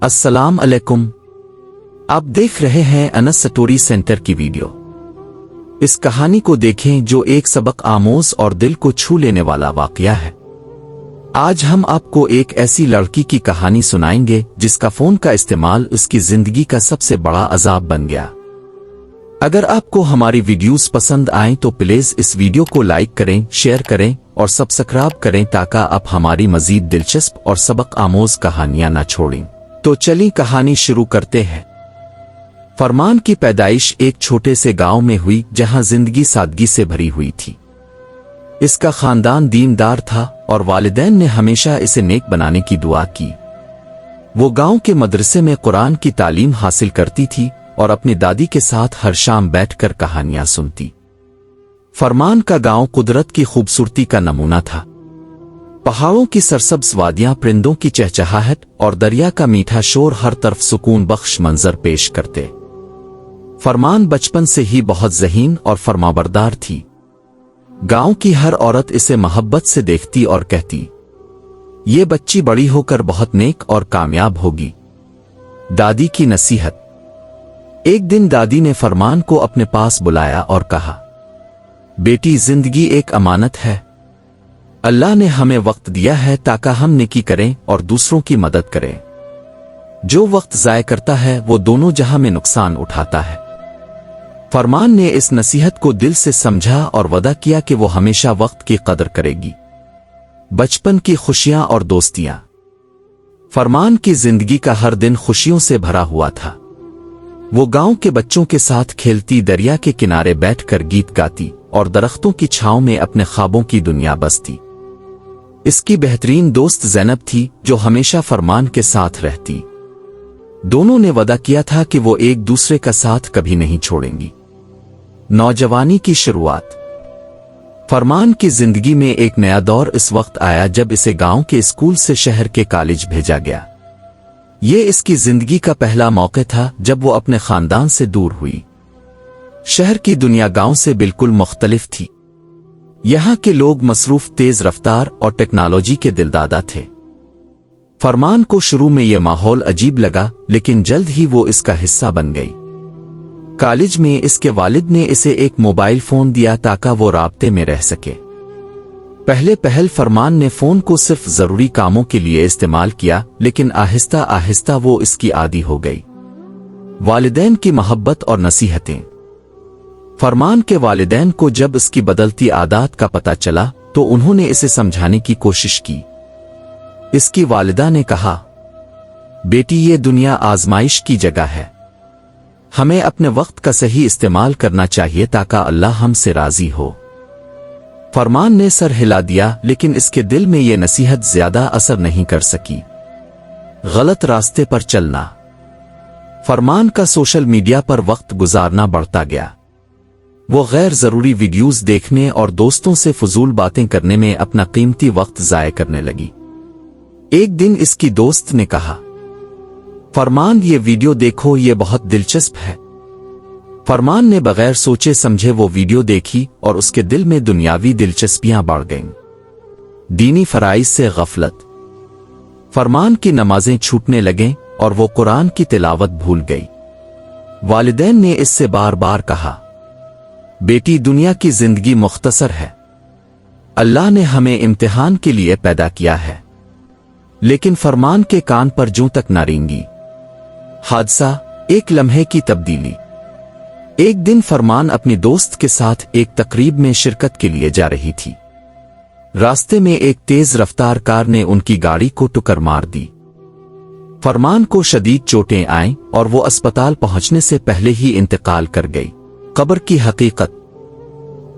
अस्सलाम अलैकुम। आप देख रहे हैं अनस स्टोरी सेंटर की वीडियो। इस कहानी को देखें जो एक सबक आमोज और दिल को छू लेने वाला वाकया है। आज हम आपको एक ऐसी लड़की की कहानी सुनाएंगे जिसका फोन का इस्तेमाल उसकी जिंदगी का सबसे बड़ा अजाब बन गया। अगर आपको हमारी वीडियोस पसंद आएं तो प्लीज इस वीडियो को लाइक करें, शेयर करें और सब्सक्राइब करें ताकि आप हमारी मजीद दिलचस्प और सबक आमोज कहानियां न छोड़ें। तो चलिए कहानी शुरू करते हैं। फरमान की पैदाइश एक छोटे से गांव में हुई जहां जिंदगी सादगी से भरी हुई थी। इसका खानदान दीनदार था और वालिदैन ने हमेशा इसे नेक बनाने की दुआ की। वो गांव के मदरसे में कुरान की तालीम हासिल करती थी और अपनी दादी के साथ हर शाम बैठकर कहानियां सुनती। फरमान का गांव कुदरत की खूबसूरती का नमूना था। पहाड़ों की सरसब्ज वादियां, परिंदों की चहचहाहट और दरिया का मीठा शोर हर तरफ सुकून बख्श मंजर पेश करते। फरमान बचपन से ही बहुत ज़हीन और फरमाबरदार थी। गांव की हर औरत इसे मोहब्बत से देखती और कहती, ये बच्ची बड़ी होकर बहुत नेक और कामयाब होगी। दादी की नसीहत। एक दिन दादी ने फरमान को अपने पास बुलाया और कहा, बेटी, जिंदगी एक अमानत है। अल्लाह ने हमें वक्त दिया है ताकि हम नेकी करें और दूसरों की मदद करें। जो वक्त ज़ाय करता है वो दोनों जहां में नुकसान उठाता है। फरमान ने इस नसीहत को दिल से समझा और वदा किया कि वो हमेशा वक्त की कदर करेगी। बचपन की खुशियां और दोस्तियां। फरमान की जिंदगी का हर दिन खुशियों से भरा हुआ था। वो गांव के बच्चों के साथ खेलती, दरिया के किनारे बैठकर गीत गाती और दरख्तों की छांव में अपने ख्वाबों की दुनिया बसती। इसकी बेहतरीन दोस्त ज़ैनब थी जो हमेशा फरमान के साथ रहती। दोनों ने वदा किया था कि वो एक दूसरे का साथ कभी नहीं छोड़ेंगी। नौजवानी की शुरुआत। फरमान की जिंदगी में एक नया दौर इस वक्त आया जब इसे गांव के स्कूल से शहर के कॉलेज भेजा गया। ये इसकी जिंदगी का पहला मौका था जब वो अपने खानदान से दूर हुई। शहर की दुनिया गांव से बिल्कुल मुख्तलिफ थी। यहाँ के लोग मसरूफ, तेज रफ्तार और टेक्नोलॉजी के दिलदादा थे। फरमान को शुरू में यह माहौल अजीब लगा, लेकिन जल्द ही वो इसका हिस्सा बन गई। कॉलेज में इसके वालिद ने इसे एक मोबाइल फोन दिया ताकि वो राब्ते में रह सके। पहले फरमान ने फोन को सिर्फ जरूरी कामों के लिए इस्तेमाल किया, लेकिन आहिस्ता आहिस्ता वो इसकी आदी हो गई। वालिदैन की मोहब्बत और नसीहतें। फरमान के वालिदैन को जब इसकी बदलती आदत का पता चला तो उन्होंने इसे समझाने की कोशिश की। इसकी वालिदा ने कहा, बेटी, ये दुनिया आजमाइश की जगह है। हमें अपने वक्त का सही इस्तेमाल करना चाहिए ताकि अल्लाह हमसे राजी हो। फरमान ने सर हिला दिया, लेकिन इसके दिल में ये नसीहत ज्यादा असर नहीं कर सकी। गलत रास्ते पर चलना। फरमान का सोशल मीडिया पर वक्त गुजारना बढ़ता गया। वो गैर जरूरी वीडियोस देखने और दोस्तों से फजूल बातें करने में अपना कीमती वक्त ज़ाय करने लगी। एक दिन इसकी दोस्त ने कहा, फरमान, ये वीडियो देखो, ये बहुत दिलचस्प है। फरमान ने बगैर सोचे समझे वो वीडियो देखी और उसके दिल में दुनियावी दिलचस्पियां बढ़ गईं। दीनी फराइज से गफलत। फरमान की नमाजें छूटने लगें और वो कुरान की तिलावत भूल गई। वालिदैन ने इससे बार बार कहा, बेटी, दुनिया की जिंदगी मुख्तसर है। अल्लाह ने हमें इम्तिहान के लिए पैदा किया है। लेकिन फरमान के कान पर जूं तक न रेंगी। हादसा, एक लम्हे की तब्दीली। एक दिन फरमान अपनी दोस्त के साथ एक तकरीब में शिरकत के लिए जा रही थी। रास्ते में एक तेज रफ्तार कार ने उनकी गाड़ी को टक्कर मार दी। फरमान को शदीद चोटें आईं और वो अस्पताल पहुंचने से पहले ही इंतकाल कर गई। कब्र की हकीकत।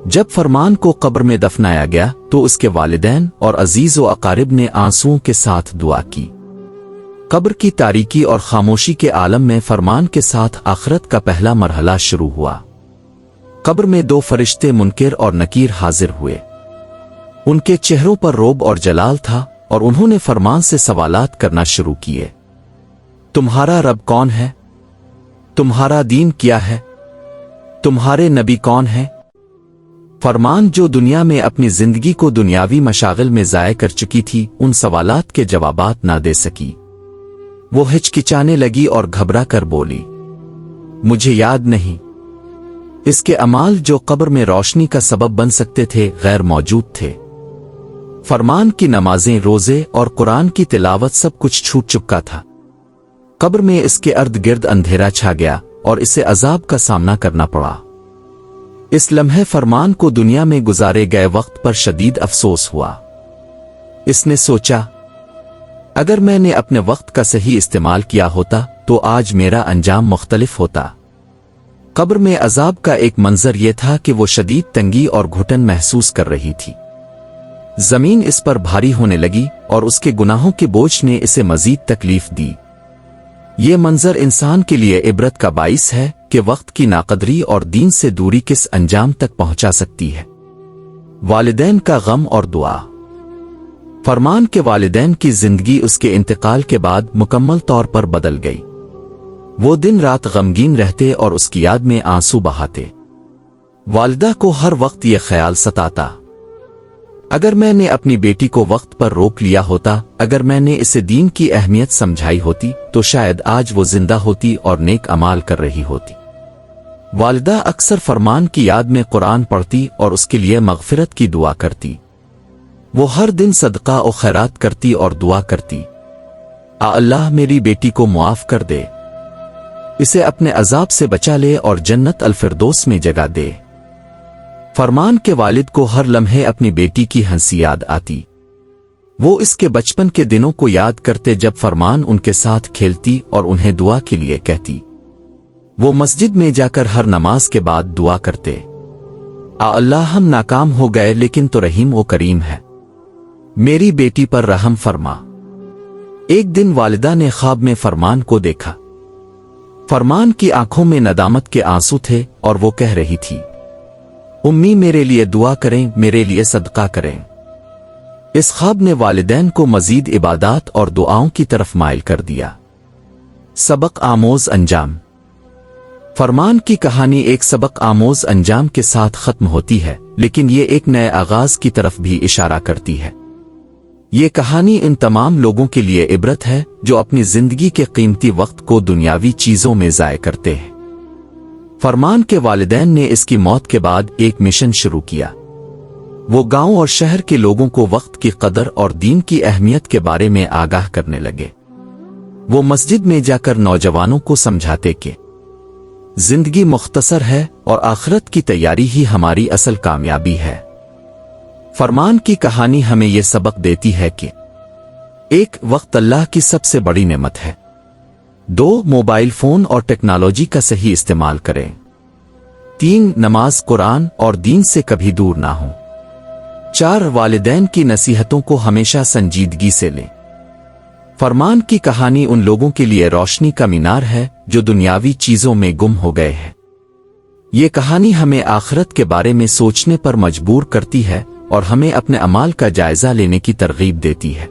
जब फरमान को कब्र में दफनाया गया तो उसके वालिदैन और अजीज व अकारिब ने आंसुओं के साथ दुआ की। कब्र की तारीकी और खामोशी के आलम में फरमान के साथ आखिरत का पहला मरहला शुरू हुआ। कब्र में दो फरिश्ते मुनकिर और नकीर हाजिर हुए। उनके चेहरों पर रोब और जलाल था और उन्होंने फरमान से सवालात करना शुरू किए। तुम्हारा रब कौन है? तुम्हारा दीन क्या है? तुम्हारे नबी कौन है? फरमान, जो दुनिया में अपनी जिंदगी को दुनियावी मशागिल में ज़ाय कर चुकी थी, उन सवालात के जवाबात ना दे सकी। وہ ہچکچانے لگی اور گھبرا کر بولی، مجھے یاد نہیں۔ اس کے اعمال جو قبر میں روشنی کا سبب بن سکتے تھے غیر موجود تھے۔ فرمان کی نمازیں، روزے اور قرآن کی تلاوت سب کچھ چھوٹ چکا تھا۔ قبر میں اس کے ارد گرد اندھیرا چھا گیا اور اسے عذاب کا سامنا کرنا پڑا۔ اس لمحے فرمان کو دنیا میں گزارے گئے وقت پر شدید افسوس ہوا۔ اس نے سوچا، اگر میں نے اپنے وقت کا صحیح استعمال کیا ہوتا تو آج میرا انجام مختلف ہوتا۔ قبر میں عذاب کا ایک منظر یہ تھا کہ وہ شدید تنگی اور گھٹن محسوس کر رہی تھی۔ زمین اس پر بھاری ہونے لگی اور اس کے گناہوں کے بوجھ نے اسے مزید تکلیف دی۔ یہ منظر انسان کے لیے عبرت کا باعث ہے کہ وقت کی ناقدری اور دین سے دوری کس انجام تک پہنچا سکتی ہے۔ والدین کا غم اور دعا۔ فرمان کے والدین کی زندگی اس کے انتقال کے بعد مکمل طور پر بدل گئی۔ وہ دن رات غمگین رہتے اور اس کی یاد میں آنسو بہاتے۔ والدہ کو ہر وقت یہ خیال ستاتا، اگر میں نے اپنی بیٹی کو وقت پر روک لیا ہوتا، اگر میں نے اسے دین کی اہمیت سمجھائی ہوتی تو شاید آج وہ زندہ ہوتی اور نیک اعمال کر رہی ہوتی۔ والدہ اکثر فرمان کی یاد میں قرآن پڑھتی اور اس کے لیے مغفرت کی دعا کرتی۔ وہ ہر دن صدقہ و خیرات کرتی اور دعا کرتی، اللہ میری بیٹی کو معاف کر دے، اسے اپنے عذاب سے بچا لے اور جنت الفردوس میں جگہ دے۔ فرمان کے والد کو ہر لمحے اپنی بیٹی کی ہنسی یاد آتی۔ وہ اس کے بچپن کے دنوں کو یاد کرتے جب فرمان ان کے ساتھ کھیلتی اور انہیں دعا کے لیے کہتی۔ وہ مسجد میں جا کر ہر نماز کے بعد دعا کرتے، اللہ ہم ناکام ہو گئے لیکن تو رحیم و کریم ہے، میری بیٹی پر رحم فرما۔ ایک دن والدہ نے خواب میں فرمان کو دیکھا۔ فرمان کی آنکھوں میں ندامت کے آنسو تھے اور وہ کہہ رہی تھی، امی میرے لیے دعا کریں، میرے لیے صدقہ کریں۔ اس خواب نے والدین کو مزید عبادات اور دعاؤں کی طرف مائل کر دیا۔ سبق آموز انجام۔ فرمان کی کہانی ایک سبق آموز انجام کے ساتھ ختم ہوتی ہے، لیکن یہ ایک نئے آغاز کی طرف بھی اشارہ کرتی ہے۔ یہ کہانی ان تمام لوگوں کے لیے عبرت ہے جو اپنی زندگی کے قیمتی وقت کو دنیاوی چیزوں میں ضائع کرتے ہیں۔ فرمان کے والدین نے اس کی موت کے بعد ایک مشن شروع کیا۔ وہ گاؤں اور شہر کے لوگوں کو وقت کی قدر اور دین کی اہمیت کے بارے میں آگاہ کرنے لگے۔ وہ مسجد میں جا کر نوجوانوں کو سمجھاتے کہ زندگی مختصر ہے اور آخرت کی تیاری ہی ہماری اصل کامیابی ہے۔ فرمان کی کہانی ہمیں یہ سبق دیتی ہے کہ 1. وقت اللہ کی سب سے بڑی نعمت ہے۔ 2. موبائل فون اور ٹیکنالوجی کا صحیح استعمال کریں۔ 3. نماز، قرآن اور دین سے کبھی دور نہ ہوں۔ 4. والدین کی نصیحتوں کو ہمیشہ سنجیدگی سے لیں۔ فرمان کی کہانی ان لوگوں کے لیے روشنی کا مینار ہے جو دنیاوی چیزوں میں گم ہو گئے ہیں۔ یہ کہانی ہمیں آخرت کے بارے میں سوچنے پر مجبور کرتی ہے اور ہمیں اپنے اعمال کا جائزہ لینے کی ترغیب دیتی ہے۔